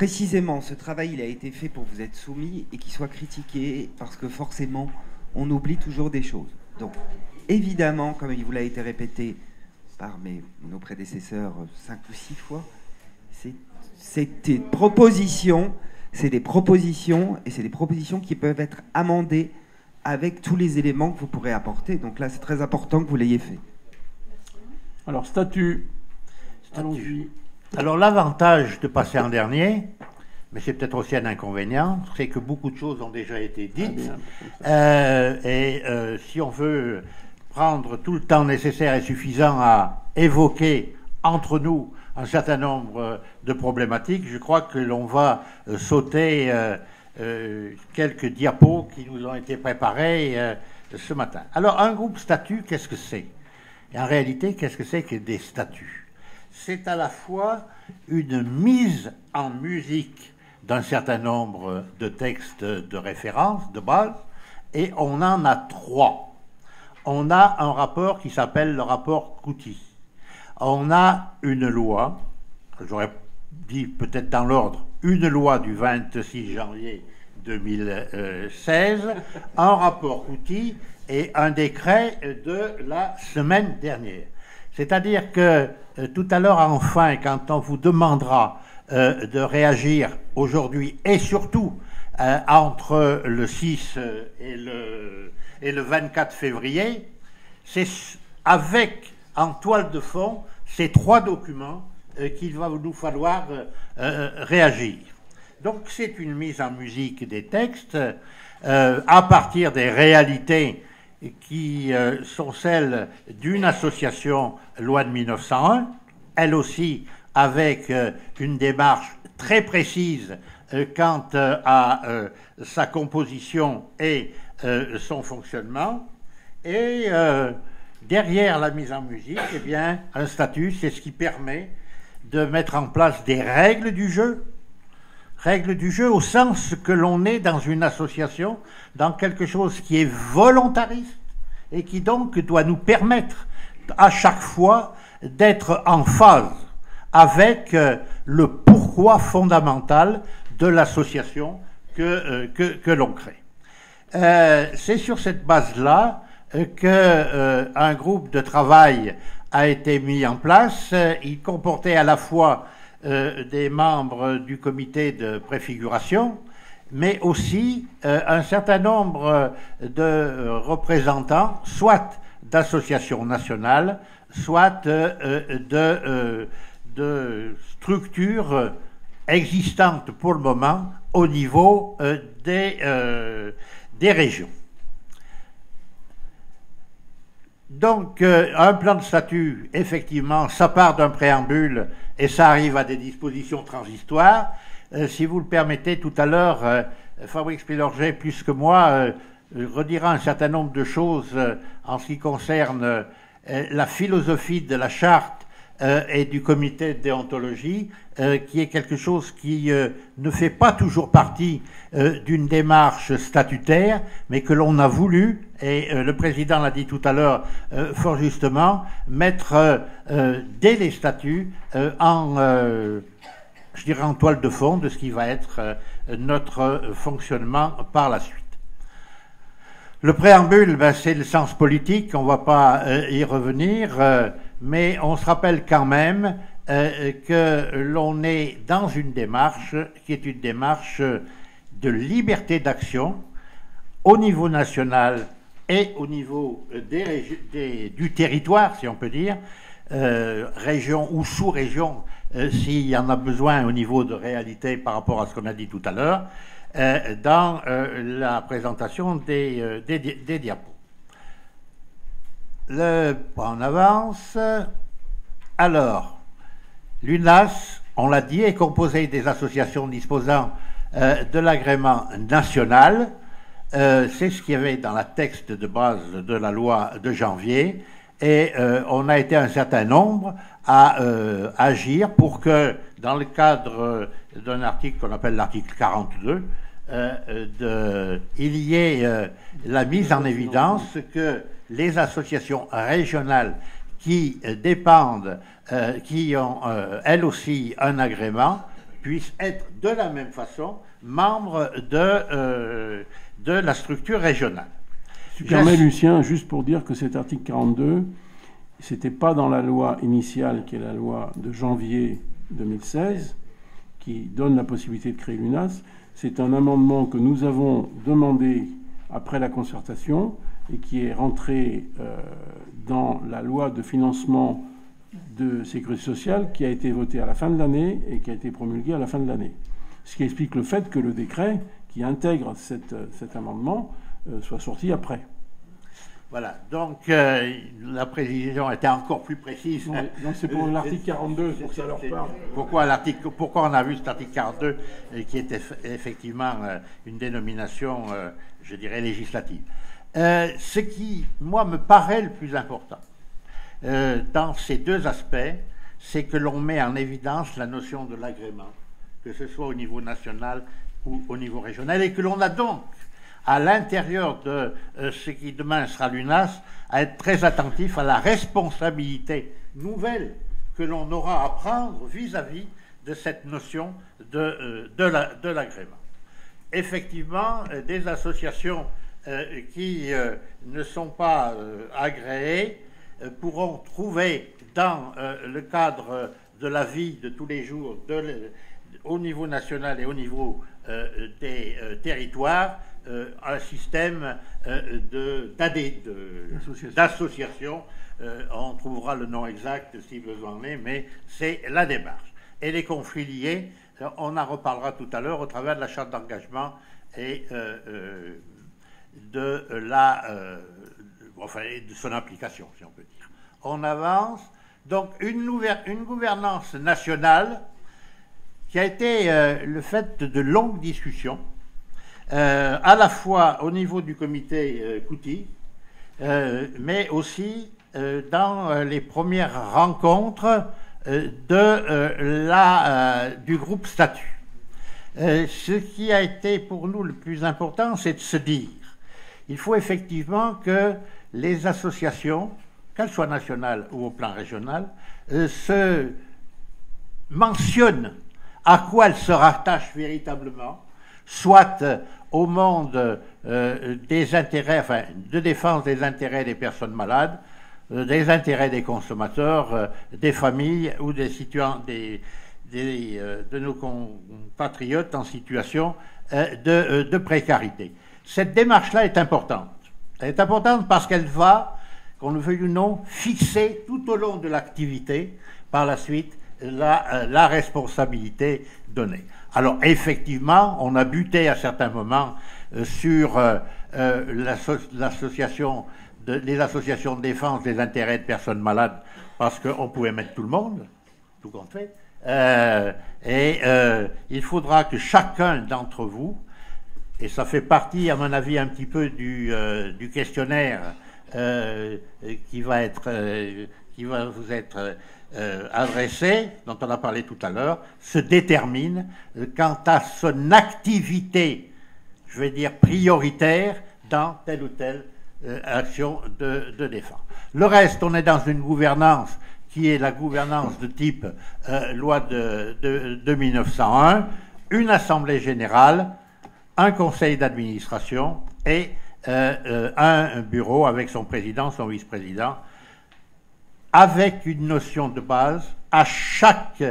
précisément, ce travail, il a été fait pour vous être soumis et qu'il soit critiqué, parce que forcément, on oublie toujours des choses. Donc, évidemment, comme il vous l'a été répété par nos prédécesseurs 5 ou 6 fois, c'est des propositions, et c'est des propositions qui peuvent être amendées avec tous les éléments que vous pourrez apporter. Donc là, c'est très important que vous l'ayez fait. Alors, statut. Allons-y. Alors, l'avantage de passer en dernier, mais c'est peut-être aussi un inconvénient, c'est que beaucoup de choses ont déjà été dites. Si on veut prendre tout le temps nécessaire et suffisant à évoquer entre nous un certain nombre de problématiques, je crois que l'on va sauter quelques diapos qui nous ont été préparés ce matin. Alors, un groupe statut, qu'est-ce que c'est? Et en réalité, qu'est-ce que c'est que des statuts? C'est à la fois une mise en musique d'un certain nombre de textes de référence, de base, et on en a 3. On a un rapport qui s'appelle le rapport Couty. On a une loi, j'aurais dit peut-être dans l'ordre, une loi du 26 janvier 2016, un rapport Couty et un décret de la semaine dernière. C'est-à-dire que tout à l'heure, enfin, quand on vous demandera de réagir aujourd'hui et surtout entre le 6 et le 24 février, c'est avec, en toile de fond, ces 3 documents qu'il va nous falloir réagir. Donc c'est une mise en musique des textes à partir des réalités qui sont celles d'une association loi de 1901, elle aussi avec une démarche très précise quant à sa composition et son fonctionnement. Et derrière la mise en musique, eh bien, un statut, c'est ce qui permet de mettre en place des règles du jeu au sens que l'on est dans une association, dans quelque chose qui est volontariste et qui donc doit nous permettre à chaque fois d'être en phase avec le pourquoi fondamental de l'association que l'on crée. C'est sur cette base-là qu'un groupe de travail a été mis en place. Il comportait à la fois des membres du comité de préfiguration, mais aussi un certain nombre de représentants, soit d'associations nationales, soit de structures existantes pour le moment au niveau des régions. Donc, un plan de statut, effectivement, ça part d'un préambule et ça arrive à des dispositions transitoires. Si vous le permettez, tout à l'heure, Fabrice Pilorget, plus que moi, redira un certain nombre de choses en ce qui concerne la philosophie de la charte et du comité de déontologie, qui est quelque chose qui ne fait pas toujours partie d'une démarche statutaire, mais que l'on a voulu, et le président l'a dit tout à l'heure fort justement, mettre dès les statuts je dirais en toile de fond de ce qui va être notre fonctionnement par la suite. Le préambule, c'est le sens politique, on ne va pas y revenir, mais on se rappelle quand même que l'on est dans une démarche qui est une démarche de liberté d'action au niveau national et au niveau du territoire, si on peut dire, région ou sous-région, s'il y en a besoin au niveau de réalité par rapport à ce qu'on a dit tout à l'heure, dans la présentation des diapos. On avance. Alors, l'UNAS, on l'a dit, est composée des associations disposant de l'agrément national. C'est ce qu'il y avait dans la texte de base de la loi de janvier. Et on a été un certain nombre à agir pour que, dans le cadre d'un article qu'on appelle l'article 42, il y ait la mise en évidence que les associations régionales qui dépendent, qui ont elles aussi un agrément, puissent être de la même façon membres de la structure régionale. Tu permets, Lucien, juste pour dire que cet article 42, c'était pas dans la loi initiale, qui est la loi de janvier 2016, qui donne la possibilité de créer l'UNAS. C'est un amendement que nous avons demandé après la concertation et qui est rentré dans la loi de financement de sécurité sociale qui a été votée à la fin de l'année et qui a été promulguée à la fin de l'année. Ce qui explique le fait que le décret qui intègre cet amendement soit sorti après. Voilà, donc la précision était encore plus précise. Oui, donc c'est pour l'article 42, pour que ça leur parle. Pourquoi on a vu cet article 42 qui est effectivement une dénomination, je dirais, législative. Ce qui, moi, me paraît le plus important dans ces deux aspects, c'est que l'on met en évidence la notion de l'agrément, que ce soit au niveau national ou au niveau régional, et que l'on a donc à l'intérieur de ce qui demain sera l'UNAS, à être très attentif à la responsabilité nouvelle que l'on aura à prendre vis-à-vis de cette notion de l'agrément. Effectivement, des associations qui ne sont pas agréées pourront trouver dans le cadre de la vie de tous les jours au niveau national et au niveau des territoires un système d'association. On trouvera le nom exact si besoin est, mais c'est la démarche. Et les conflits liés, on en reparlera tout à l'heure au travers de la charte d'engagement et de son application, si on peut dire. On avance. Donc une gouvernance nationale qui a été le fait de longues discussions, à la fois au niveau du comité Couty, mais aussi dans les premières rencontres du groupe Statut. Ce qui a été pour nous le plus important, c'est de se dire il faut effectivement que les associations, qu'elles soient nationales ou au plan régional, se mentionnent à quoi elles se rattachent véritablement, soit au monde des intérêts, enfin, de défense des intérêts des personnes malades, des intérêts des consommateurs, des familles ou de nos compatriotes en situation de précarité. Cette démarche-là est importante. Elle est importante parce qu'elle va, qu'on le veuille ou non, fixer tout au long de l'activité, par la suite, la responsabilité donnée. Alors, effectivement, on a buté à certains moments sur les associations de défense des intérêts de personnes malades, parce qu'on pouvait mettre tout le monde, tout compte fait. Il faudra que chacun d'entre vous, et ça fait partie, à mon avis, un petit peu du questionnaire qui va vous être adressé, dont on a parlé tout à l'heure, se détermine quant à son activité, je vais dire prioritaire, dans telle ou telle action de défense. Le reste, on est dans une gouvernance qui est la gouvernance de type loi de 1901, une assemblée générale, un conseil d'administration et un bureau avec son président, son vice-président, avec une notion de base, à chaque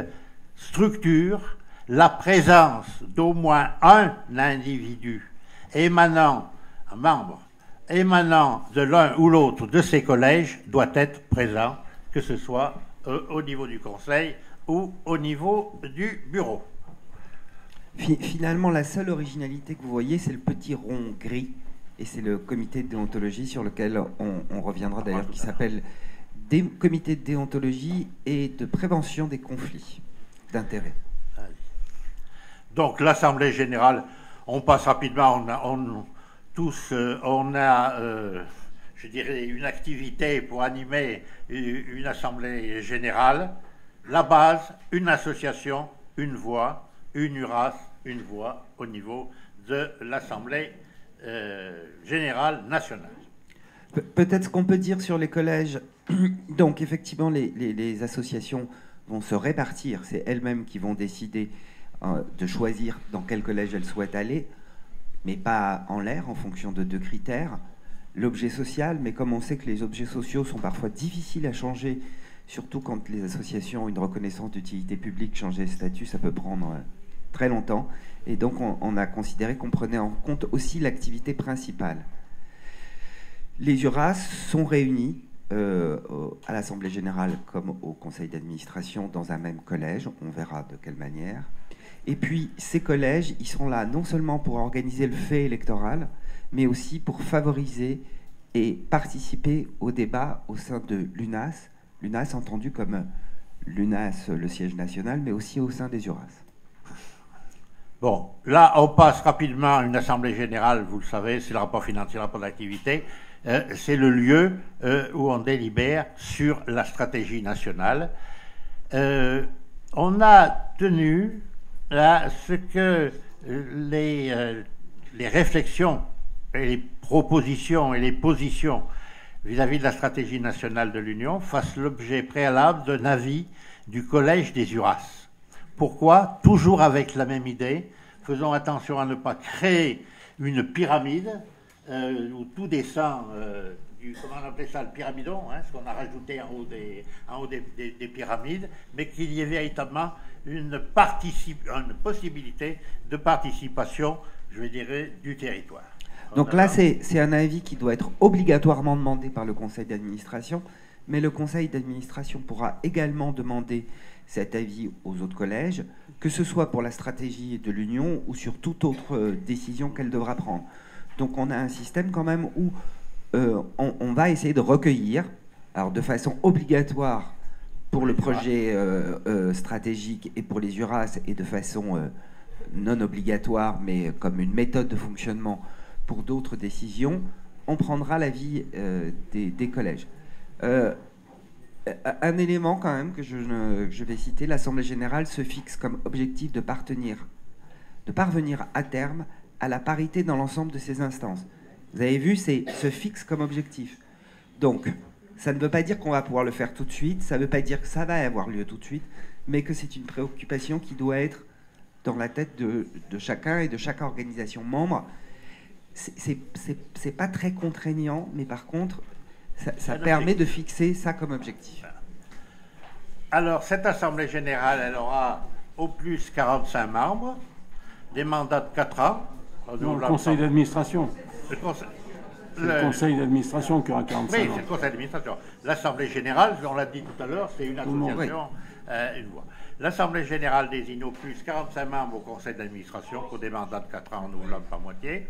structure, la présence d'au moins un individu un membre émanant de l'un ou l'autre de ces collèges doit être présent, que ce soit au niveau du conseil ou au niveau du bureau. Finalement, la seule originalité que vous voyez, c'est le petit rond gris, et c'est le comité de déontologie sur lequel on reviendra d'ailleurs, qui s'appelle Comité de déontologie et de prévention des conflits d'intérêts. Donc l'Assemblée générale, on passe rapidement, on a je dirais, une activité pour animer une Assemblée générale. La base, une association, une voix, une URAS, une voix au niveau de l'Assemblée générale nationale. Peut-être ce qu'on peut dire sur les collèges, donc effectivement les associations vont se répartir, c'est elles-mêmes qui vont décider de choisir dans quel collège elle souhaite aller, mais pas en l'air, en fonction de 2 critères. L'objet social, mais comme on sait que les objets sociaux sont parfois difficiles à changer, surtout quand les associations ont une reconnaissance d'utilité publique, changer de statut, ça peut prendre très longtemps. Et donc on a considéré qu'on prenait en compte aussi l'activité principale. Les URAS sont réunis à l'Assemblée générale comme au conseil d'administration dans un même collège, on verra de quelle manière. Et puis ces collèges, ils sont là non seulement pour organiser le fait électoral, mais aussi pour favoriser et participer au débat au sein de l'UNAS, l'UNAS entendu comme l'UNAS, le siège national, mais aussi au sein des URAS. Bon, là, on passe rapidement à une assemblée générale, vous le savez, c'est le rapport financier, le rapport d'activité. C'est le lieu où on délibère sur la stratégie nationale. On a tenu à ce que les réflexions et les propositions et les positions vis-à-vis de la stratégie nationale de l'Union fassent l'objet préalable d'un avis du Collège des URAS. Pourquoi? Toujours avec la même idée. Faisons attention à ne pas créer une pyramide où tout descend comment on appelait ça, le pyramidon, hein, ce qu'on a rajouté en haut des pyramides, mais qu'il y ait véritablement une possibilité de participation, je dirais, du territoire. Donc là, c'est un avis qui doit être obligatoirement demandé par le conseil d'administration, mais le conseil d'administration pourra également demander cet avis aux autres collèges, que ce soit pour la stratégie de l'Union ou sur toute autre décision qu'elle devra prendre. Donc on a un système quand même où on va essayer de recueillir, alors de façon obligatoire pour le projet stratégique et pour les URAS, et de façon non obligatoire, mais comme une méthode de fonctionnement pour d'autres décisions, on prendra l'avis des collèges. Un élément quand même que je vais citer, l'Assemblée générale se fixe comme objectif de parvenir à terme à la parité dans l'ensemble de ses instances. Vous avez vu, c'est se fixe comme objectif. Donc, ça ne veut pas dire qu'on va pouvoir le faire tout de suite, ça ne veut pas dire que ça va avoir lieu tout de suite, mais que c'est une préoccupation qui doit être dans la tête de chacun et de chaque organisation membre. C'est pas très contraignant, mais par contre, ça permet de fixer ça comme objectif. Alors, cette Assemblée générale, elle aura au plus 45 membres, des mandats de 4 ans. Non, le conseil d'administration. Le conseil d'administration qui aura 45 oui, ans. c'est le conseil d'administration. L'Assemblée générale, on l'a dit tout à l'heure, c'est une association, une voix. L'Assemblée générale désigne au plus 45 membres au conseil d'administration pour des mandats de 4 ans renouvelables par moitié.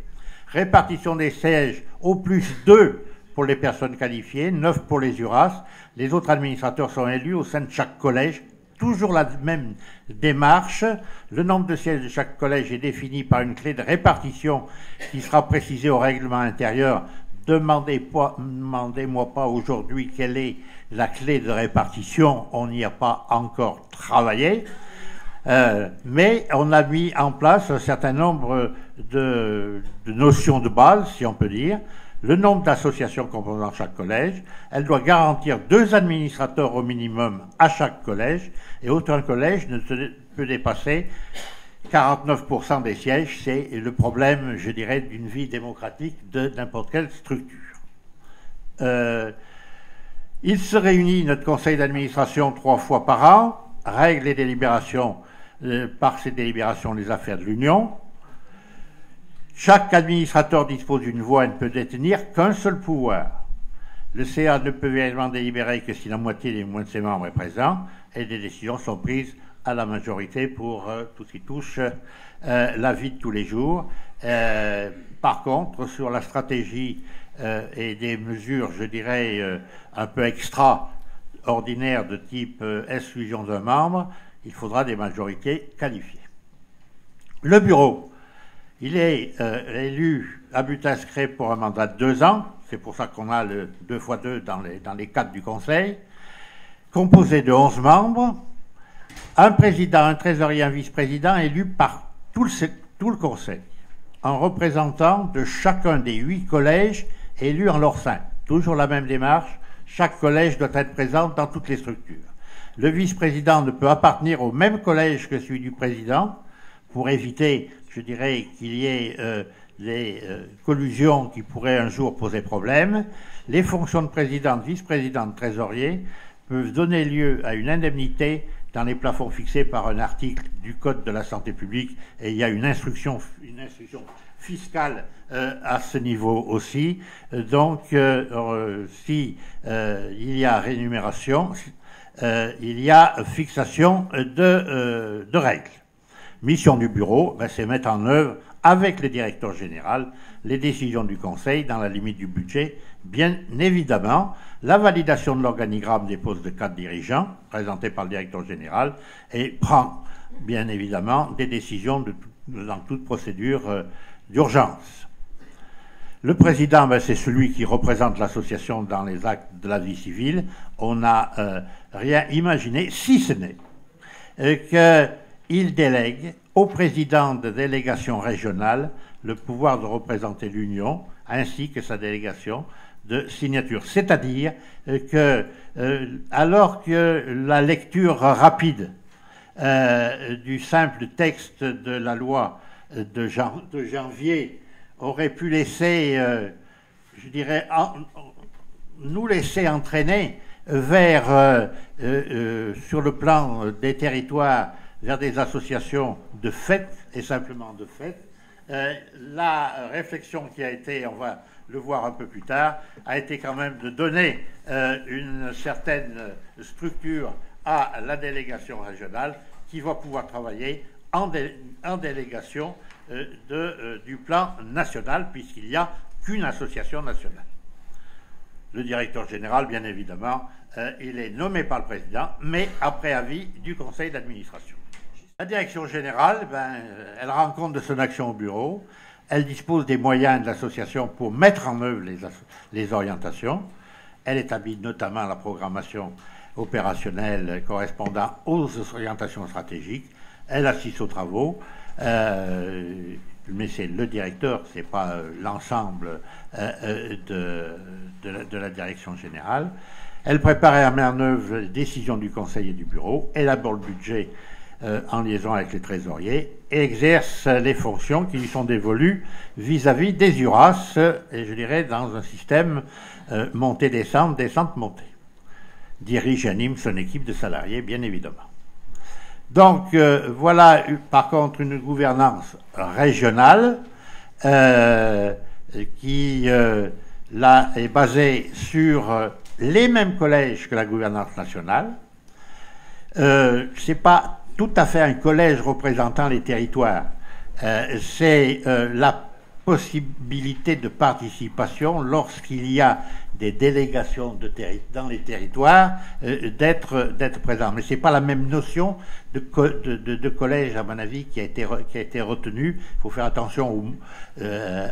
Répartition des sièges au plus 2 pour les personnes qualifiées, 9 pour les URAS. Les autres administrateurs sont élus au sein de chaque collège. Toujours la même démarche. Le nombre de sièges de chaque collège est défini par une clé de répartition qui sera précisée au règlement intérieur. Demandez-moi pas aujourd'hui quelle est la clé de répartition. On n'y a pas encore travaillé. Mais on a mis en place un certain nombre de notions de base, si on peut dire. Le nombre d'associations composant chaque collège. Elle doit garantir 2 administrateurs au minimum à chaque collège, et aucun collège ne peut dépasser 49% des sièges. C'est le problème, je dirais, d'une vie démocratique de n'importe quelle structure. Il se réunit, notre conseil d'administration, 3 fois par an, règle les délibérations, par ces délibérations, les affaires de l'Union. Chaque administrateur dispose d'une voix et ne peut détenir qu'un seul pouvoir. Le CA ne peut véritablement délibérer que si la moitié des moins de ses membres est présent, et des décisions sont prises à la majorité pour tout ce qui touche la vie de tous les jours. Par contre, sur la stratégie et des mesures, je dirais, un peu extraordinaires de type exclusion d'un membre, il faudra des majorités qualifiées. Le bureau. Il est élu à but inscrit pour un mandat de 2 ans. C'est pour ça qu'on a le 2 x 2 dans les cadres du Conseil. Composé de 11 membres. Un président, un trésorier, un vice-président élu par tout le Conseil. Un représentant de chacun des 8 collèges élus en leur sein. Toujours la même démarche. Chaque collège doit être présent dans toutes les structures. Le vice-président ne peut appartenir au même collège que celui du président. pour éviter, je dirais, qu'il y ait des collusions qui pourraient un jour poser problème. Les fonctions de président, de vice-président, de trésorier peuvent donner lieu à une indemnité dans les plafonds fixés par un article du Code de la santé publique, et il y a une instruction fiscale à ce niveau aussi. Donc, si il y a rémunération, il y a fixation de règles. Mission du bureau, c'est mettre en œuvre avec le directeur général les décisions du Conseil dans la limite du budget, bien évidemment, la validation de l'organigramme des postes de cadres dirigeants présenté par le directeur général, et prend bien évidemment des décisions dans toute procédure d'urgence. Le président, c'est celui qui représente l'association dans les actes de la vie civile. On n'a rien imaginé, si ce n'est qu'il délègue au président de délégation régionale le pouvoir de représenter l'Union, ainsi que sa délégation de signature. C'est-à-dire que, alors que la lecture rapide du simple texte de la loi de janvier aurait pu laisser, je dirais, nous laisser entraîner vers, sur le plan des territoires, vers des associations de fait, et simplement de fait, la réflexion qui a été, on va le voir un peu plus tard, a été quand même de donner une certaine structure à la délégation régionale qui va pouvoir travailler en délégation du plan national, puisqu'il n'y a qu'une association nationale. Le directeur général, bien évidemment, il est nommé par le président, mais après avis du conseil d'administration. La direction générale, elle rend compte de son action au bureau, elle dispose des moyens de l'association pour mettre en œuvre les orientations, elle établit notamment la programmation opérationnelle correspondant aux orientations stratégiques, elle assiste aux travaux, mais c'est le directeur, ce n'est pas l'ensemble de la direction générale. Elle prépare et met en œuvre les décisions du conseil et du bureau, élabore le budget en liaison avec les trésoriers et exerce les fonctions qui lui sont dévolues vis-à-vis des URAS, et je dirais dans un système montée-descente, descente-montée. Dirige et anime son équipe de salariés, bien évidemment. Donc, voilà, par contre, une gouvernance régionale qui, là, est basée sur les mêmes collèges que la gouvernance nationale. C'est pas tout à fait un collège représentant les territoires. C'est la possibilité de participation lorsqu'il y a des délégations dans les territoires d'être présent. Mais ce n'est pas la même notion de collège, à mon avis, qui a été retenue. Il faut faire attention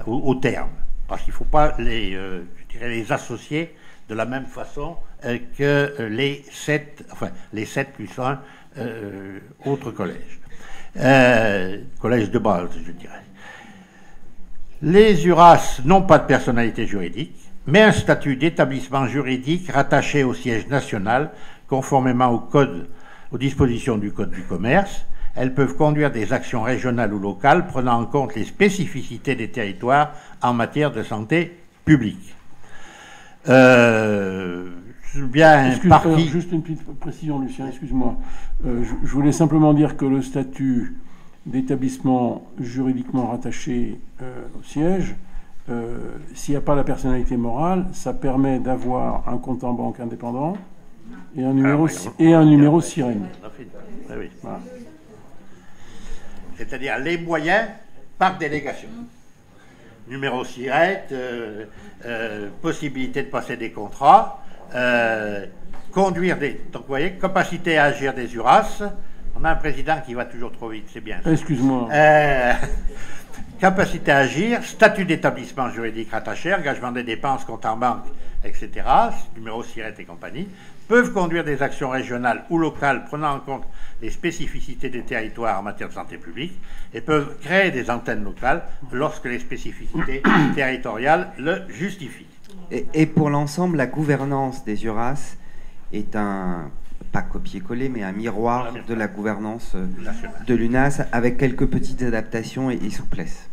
aux termes, parce qu'il ne faut pas les associer de la même façon que les 7 plus 1 autres collèges. Collège de base, je dirais. Les URAS n'ont pas de personnalité juridique, mais un statut d'établissement juridique rattaché au siège national, conformément aux dispositions du Code du commerce. Elles peuvent conduire des actions régionales ou locales prenant en compte les spécificités des territoires en matière de santé publique. Juste une petite précision, Lucien, excuse-moi. Je voulais simplement dire que le statut d'établissement juridiquement rattaché au siège, s'il n'y a pas la personnalité morale, ça permet d'avoir un compte en banque indépendant et un numéro sirène. Voilà. C'est-à-dire les moyens par délégation. Numéro SIRET, possibilité de passer des contrats, conduire des... Donc vous voyez, capacité à agir des URAS. On a un président qui va toujours trop vite, c'est bien. Excuse-moi. Capacité à agir, statut d'établissement juridique rattaché, engagement des dépenses, compte en banque, etc., numéro SIRET et compagnie, peuvent conduire des actions régionales ou locales prenant en compte les spécificités des territoires en matière de santé publique et peuvent créer des antennes locales lorsque les spécificités territoriales le justifient. Et pour l'ensemble, la gouvernance des URAS est un pas copier-coller, mais un miroir de la gouvernance de l'UNAS, avec quelques petites adaptations et souplesses.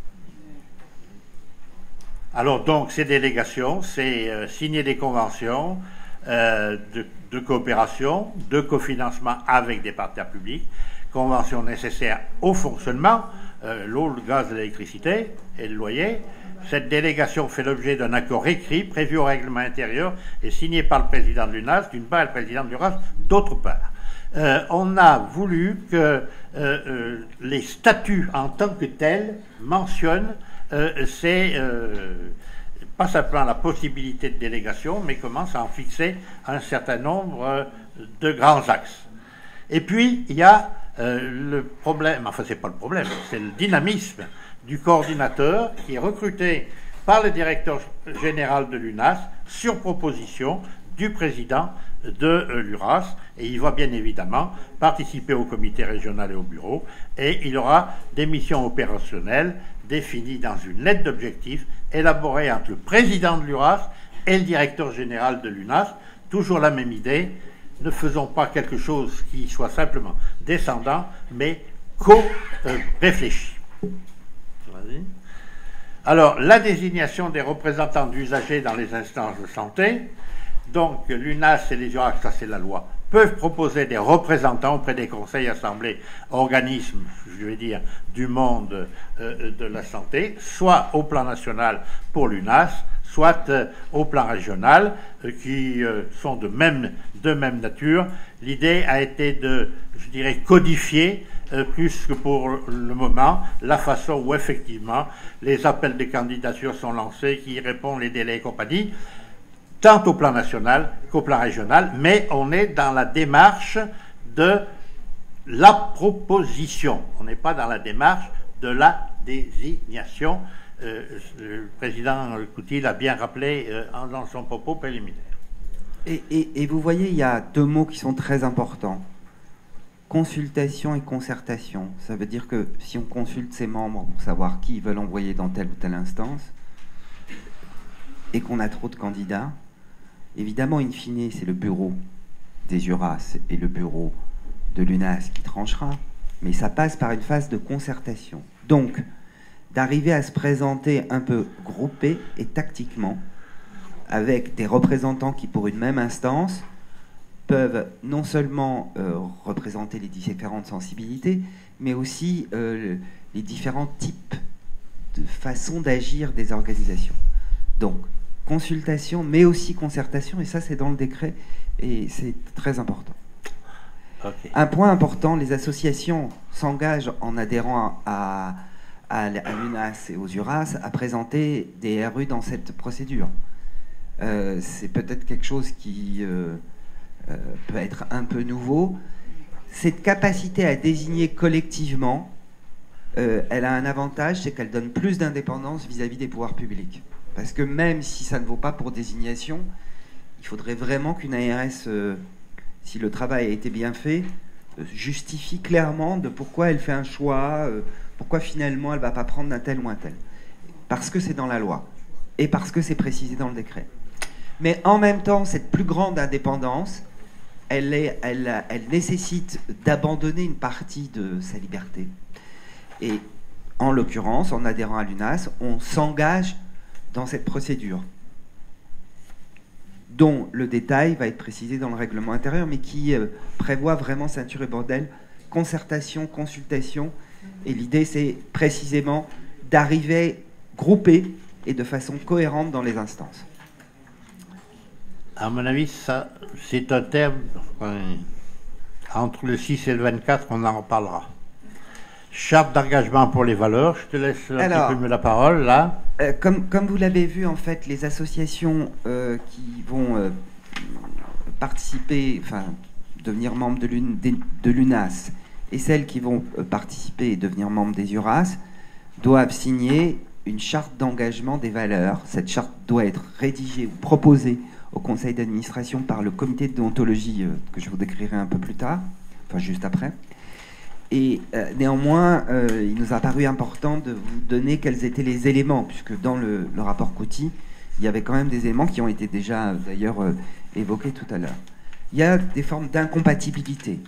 Alors donc, ces délégations, c'est signer des conventions de coopération, de cofinancement avec des partenaires publics, conventions nécessaires au fonctionnement, l'eau, le gaz, l'électricité et le loyer. Cette délégation fait l'objet d'un accord écrit, prévu au règlement intérieur et signé par le président de l'UNAS, d'une part, et le président de l'URAS, d'autre part. On a voulu que les statuts en tant que tels mentionnent pas simplement la possibilité de délégation, mais commencent à en fixer un certain nombre de grands axes. Et puis, il y a le problème, enfin, c'est pas le problème, c'est le dynamisme du coordinateur qui est recruté par le directeur général de l'UNAS sur proposition du président de l'URAS, et il va bien évidemment participer au comité régional et au bureau, et il aura des missions opérationnelles définies dans une lettre d'objectifs élaborée entre le président de l'URAS et le directeur général de l'UNAS. Toujours la même idée, ne faisons pas quelque chose qui soit simplement descendant, mais co-réfléchi. Alors, la désignation des représentants d'usagers dans les instances de santé. Donc, l'UNAS et les URAS, ça c'est la loi, peuvent proposer des représentants auprès des conseils, assemblées, organismes, je vais dire, du monde de la santé, soit au plan national pour l'UNAS, soit au plan régional, qui sont de même nature. L'idée a été de, je dirais, codifier, plus que pour le moment, la façon où effectivement les appels de candidature sont lancés, qui y répondent, les délais et compagnie, tant au plan national qu'au plan régional, mais on est dans la démarche de la proposition. On n'est pas dans la démarche de la désignation. Le président Couty l'a bien rappelé dans son propos préliminaire. Et vous voyez, il y a deux mots qui sont très importants. Consultation et concertation. Ça veut dire que si on consulte ses membres pour savoir qui ils veulent envoyer dans telle ou telle instance, et qu'on a trop de candidats, évidemment, in fine, c'est le bureau des URAS et le bureau de l'UNAS qui tranchera, mais ça passe par une phase de concertation. Donc, d'arriver à se présenter un peu groupé et tactiquement, avec des représentants qui, pour une même instance, peuvent non seulement représenter les différentes sensibilités, mais aussi les différents types de façons d'agir des organisations. Donc, consultation, mais aussi concertation, et ça c'est dans le décret, et c'est très important. Okay. Un point important, les associations s'engagent en adhérant à l'UNAS et aux URAS à présenter des RU dans cette procédure. C'est peut-être quelque chose qui peut être un peu nouveau. Cette capacité à désigner collectivement, elle a un avantage, c'est qu'elle donne plus d'indépendance vis-à-vis des pouvoirs publics. Parce que même si ça ne vaut pas pour désignation, il faudrait vraiment qu'une ARS, si le travail a été bien fait, justifie clairement de pourquoi elle fait un choix, pourquoi finalement elle ne va pas prendre un tel ou un tel. Parce que c'est dans la loi et parce que c'est précisé dans le décret. Mais en même temps, cette plus grande indépendance, elle nécessite d'abandonner une partie de sa liberté. Et en l'occurrence, en adhérant à l'UNAS, on s'engage dans cette procédure, dont le détail va être précisé dans le règlement intérieur, mais qui prévoit vraiment ceinture et bordel, concertation, consultation, et l'idée c'est précisément d'arriver groupé et de façon cohérente dans les instances. À mon avis, ça, c'est un terme, entre le 6 et le 24, on en reparlera. Charte d'engagement pour les valeurs, je te laisse la parole, là. Comme vous l'avez vu, en fait, les associations qui vont participer, enfin, devenir membres de l'UNAS, et celles qui vont participer et devenir membres des URAS, doivent signer une charte d'engagement des valeurs. Cette charte doit être rédigée ou proposée au conseil d'administration par le comité de déontologie que je vous décrirai un peu plus tard, enfin juste après. Et néanmoins, il nous a paru important de vous donner quels étaient les éléments, puisque dans le rapport Couty, il y avait quand même des éléments qui ont été déjà d'ailleurs évoqués tout à l'heure. il y a des formes d'incompatibilité.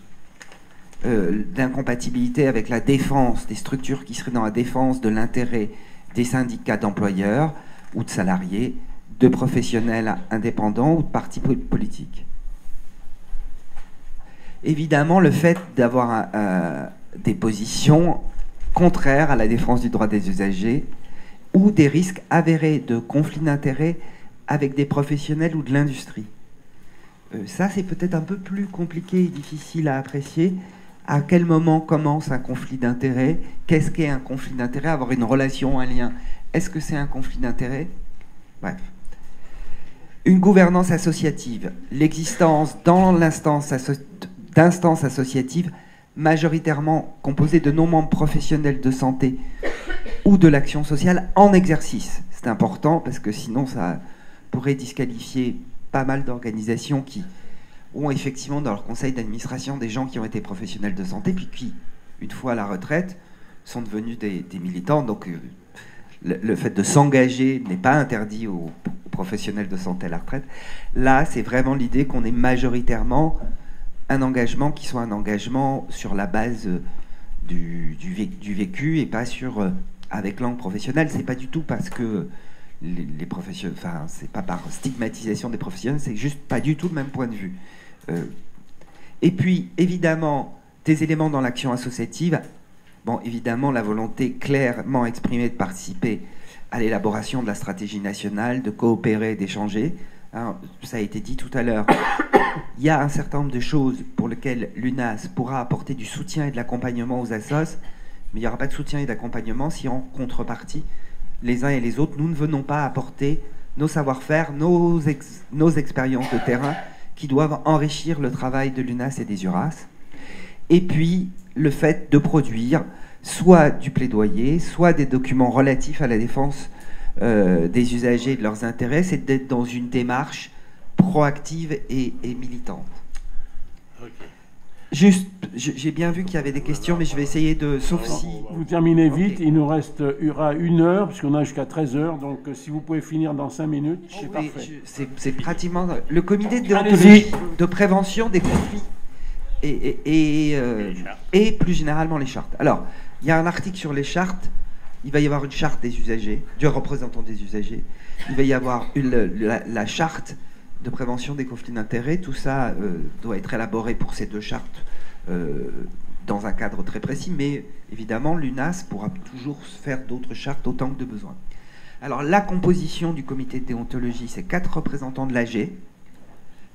D'incompatibilité avec la défense, des structures qui seraient dans la défense de l'intérêt des syndicats d'employeurs ou de salariés, de professionnels indépendants ou de partis politiques. Évidemment, le fait d'avoir des positions contraires à la défense du droit des usagers ou des risques avérés de conflits d'intérêts avec des professionnels ou de l'industrie. Ça, c'est peut-être un peu plus compliqué et difficile à apprécier. À quel moment commence un conflit d'intérêts? Qu'est-ce qu'est un conflit d'intérêts? Avoir une relation, un lien, est-ce que c'est un conflit d'intérêts? Bref. Une gouvernance associative, l'existence dans l'instance d'instances associatives majoritairement composées de non-membres professionnels de santé ou de l'action sociale en exercice. C'est important parce que sinon ça pourrait disqualifier pas mal d'organisations qui ont effectivement dans leur conseil d'administration des gens qui ont été professionnels de santé puis qui, une fois à la retraite, sont devenus des militants. Donc le fait de s'engager n'est pas interdit aux professionnels de santé à la retraite. Là, c'est vraiment l'idée qu'on ait majoritairement un engagement qui soit un engagement sur la base du vécu et pas sur avec langue professionnelle. C'est pas du tout parce que les professionnels, enfin c'est pas par stigmatisation des professionnels, c'est juste pas du tout le même point de vue. Et puis évidemment des éléments dans l'action associative. Bon, évidemment la volonté clairement exprimée de participer à l'élaboration de la stratégie nationale, de coopérer, d'échanger. Alors, ça a été dit tout à l'heure, il y a un certain nombre de choses pour lesquelles l'UNAS pourra apporter du soutien et de l'accompagnement aux assos, mais il n'y aura pas de soutien et d'accompagnement si en contrepartie, les uns et les autres, nous ne venons pas apporter nos savoir-faire, nos expériences de terrain qui doivent enrichir le travail de l'UNAS et des URAS. Et puis, le fait de produire soit du plaidoyer, soit des documents relatifs à la défense des usagers et de leurs intérêts, c'est d'être dans une démarche proactive et militante. Okay. Juste, j'ai bien vu qu'il y avait des questions, mais je vais essayer de... Sauf si... Vous terminez vite, okay. Il nous restera 1 heure, puisqu'on a jusqu'à 13h, donc si vous pouvez finir dans 5 minutes, c'est parfait. C'est pratiquement... Le comité de déontologie de prévention des conflits et plus généralement les chartes. Alors, il y a un article sur les chartes. Il va y avoir une charte des usagers, du représentant des usagers. Il va y avoir la charte de prévention des conflits d'intérêts. Tout ça doit être élaboré pour ces 2 chartes dans un cadre très précis. Mais évidemment, l'UNAS pourra toujours faire d'autres chartes autant que de besoin. Alors, la composition du comité de déontologie, c'est 4 représentants de l'AG,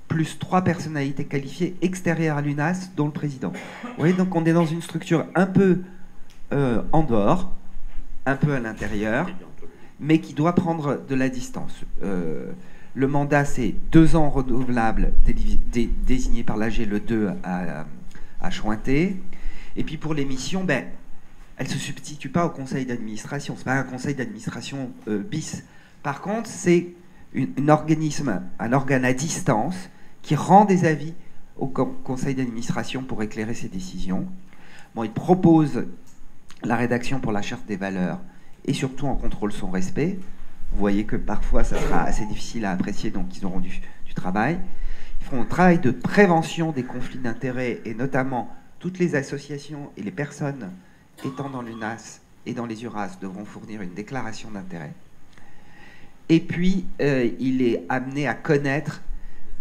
plus 3 personnalités qualifiées extérieures à l'UNAS, dont le président. Vous voyez, donc on est dans une structure un peu en dehors, un peu à l'intérieur, mais qui doit prendre de la distance. Le mandat, c'est 2 ans renouvelables désignés par l'AG le 2 à Chointé. Et puis pour les missions, elle ne se substitue pas au conseil d'administration. Ce n'est pas un conseil d'administration bis. Par contre, c'est un organe à distance qui rend des avis au conseil d'administration pour éclairer ses décisions. Bon, il propose la rédaction pour la charte des valeurs et surtout en contrôle son respect. Vous voyez que parfois ça sera assez difficile à apprécier, donc ils auront du travail. Ils feront un travail de prévention des conflits d'intérêts et notamment toutes les associations et les personnes étant dans l'UNAS et dans les URAS devront fournir une déclaration d'intérêt. Et puis il est amené à connaître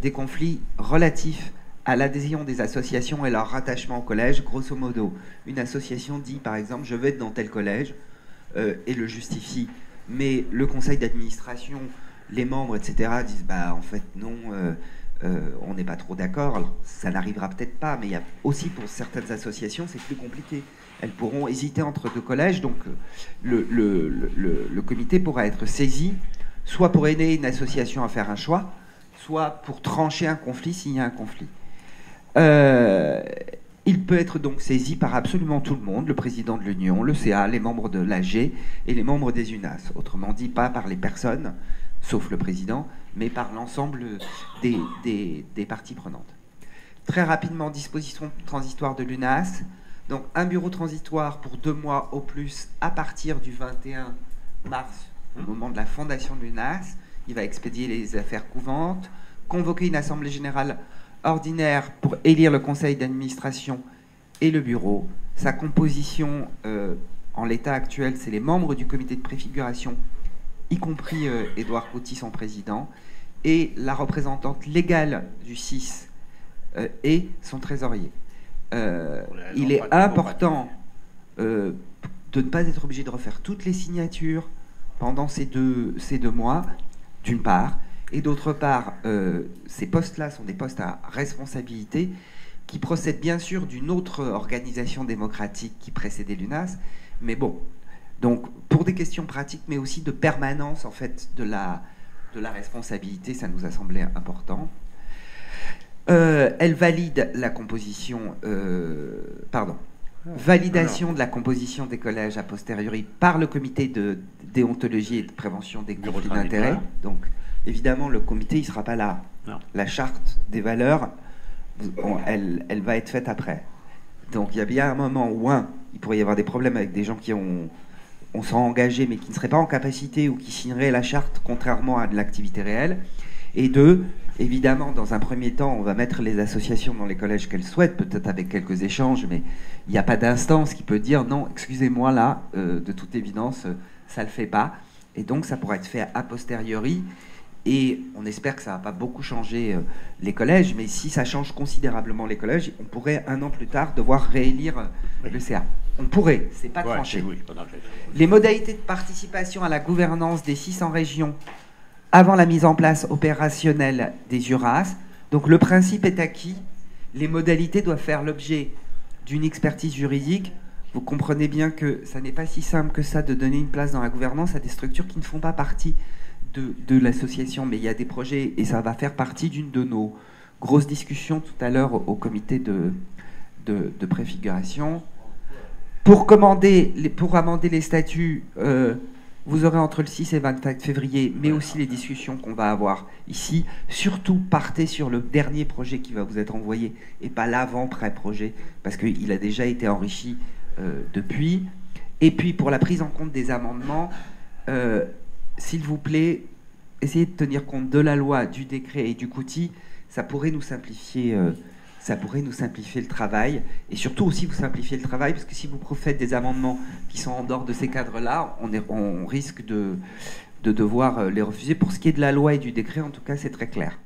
des conflits relatifs à l'adhésion des associations et leur rattachement au collège. Grosso modo, une association dit, par exemple, je vais être dans tel collège, et le justifie, mais le conseil d'administration, les membres, etc., disent, en fait, non, on n'est pas trop d'accord. Alors, ça n'arrivera peut-être pas, mais il y a aussi, pour certaines associations, c'est plus compliqué. Elles pourront hésiter entre 2 collèges, donc le comité pourra être saisi, soit pour aider une association à faire un choix, soit pour trancher un conflit s'il y a un conflit. Il peut être donc saisi par absolument tout le monde, le président de l'Union, le CA, les membres de l'AG et les membres des UNAS. Autrement dit, pas par les personnes, sauf le président, mais par l'ensemble des parties prenantes. Très rapidement, disposition transitoire de l'UNAS. Donc un bureau transitoire pour 2 mois au plus à partir du 21 mars, au moment de la fondation de l'UNAS. Il va expédier les affaires couvantes, convoquer une assemblée générale ordinaire pour élire le conseil d'administration et le bureau. Sa composition, en l'état actuel, c'est les membres du comité de préfiguration, y compris Édouard Couty, son président, et la représentante légale du 6 et son trésorier. Il est important de ne pas être obligé de refaire toutes les signatures pendant ces deux mois, d'une part, et d'autre part, ces postes-là sont des postes à responsabilité qui procèdent bien sûr d'une autre organisation démocratique qui précédait l'UNAS, mais bon, donc pour des questions pratiques, mais aussi de permanence en fait de la responsabilité, ça nous a semblé important. Elle valide la composition, validation de la composition des collèges a posteriori par le comité de déontologie et de prévention des conflits d'intérêts. Donc, évidemment, le comité, il ne sera pas là. Non. La charte des valeurs, elle va être faite après. Donc, il y a bien un moment où, il pourrait y avoir des problèmes avec des gens qui on sont engagés, mais qui ne seraient pas en capacité ou qui signeraient la charte contrairement à de l'activité réelle. Et deux, évidemment, dans un premier temps, on va mettre les associations dans les collèges qu'elles souhaitent, peut-être avec quelques échanges, mais il n'y a pas d'instance qui peut dire non, excusez-moi, là, de toute évidence, ça ne le fait pas. Et donc, ça pourra être fait a posteriori. Et on espère que ça ne va pas beaucoup changer les collèges, mais si ça change considérablement les collèges, on pourrait, 1 an plus tard, devoir réélire le CA. On pourrait, c'est pas tranché. Oui, les modalités de participation à la gouvernance des 600 régions avant la mise en place opérationnelle des URAS. Donc le principe est acquis. Les modalités doivent faire l'objet d'une expertise juridique. Vous comprenez bien que ça n'est pas si simple que ça de donner une place dans la gouvernance à des structures qui ne font pas partie de l'association, mais il y a des projets et ça va faire partie d'une de nos grosses discussions tout à l'heure au comité de préfiguration. Pour amender les statuts, vous aurez entre le 6 et 24 février, mais aussi les discussions qu'on va avoir ici. Surtout, partez sur le dernier projet qui va vous être envoyé et pas l'avant-pré-projet, parce qu'il a déjà été enrichi depuis. Et puis, pour la prise en compte des amendements, s'il vous plaît, essayez de tenir compte de la loi, du décret et du COUTI. Ça pourrait nous simplifier le travail, et surtout aussi vous simplifier le travail, parce que si vous faites des amendements qui sont en dehors de ces cadres-là, on risque de devoir les refuser. Pour ce qui est de la loi et du décret, en tout cas, c'est très clair.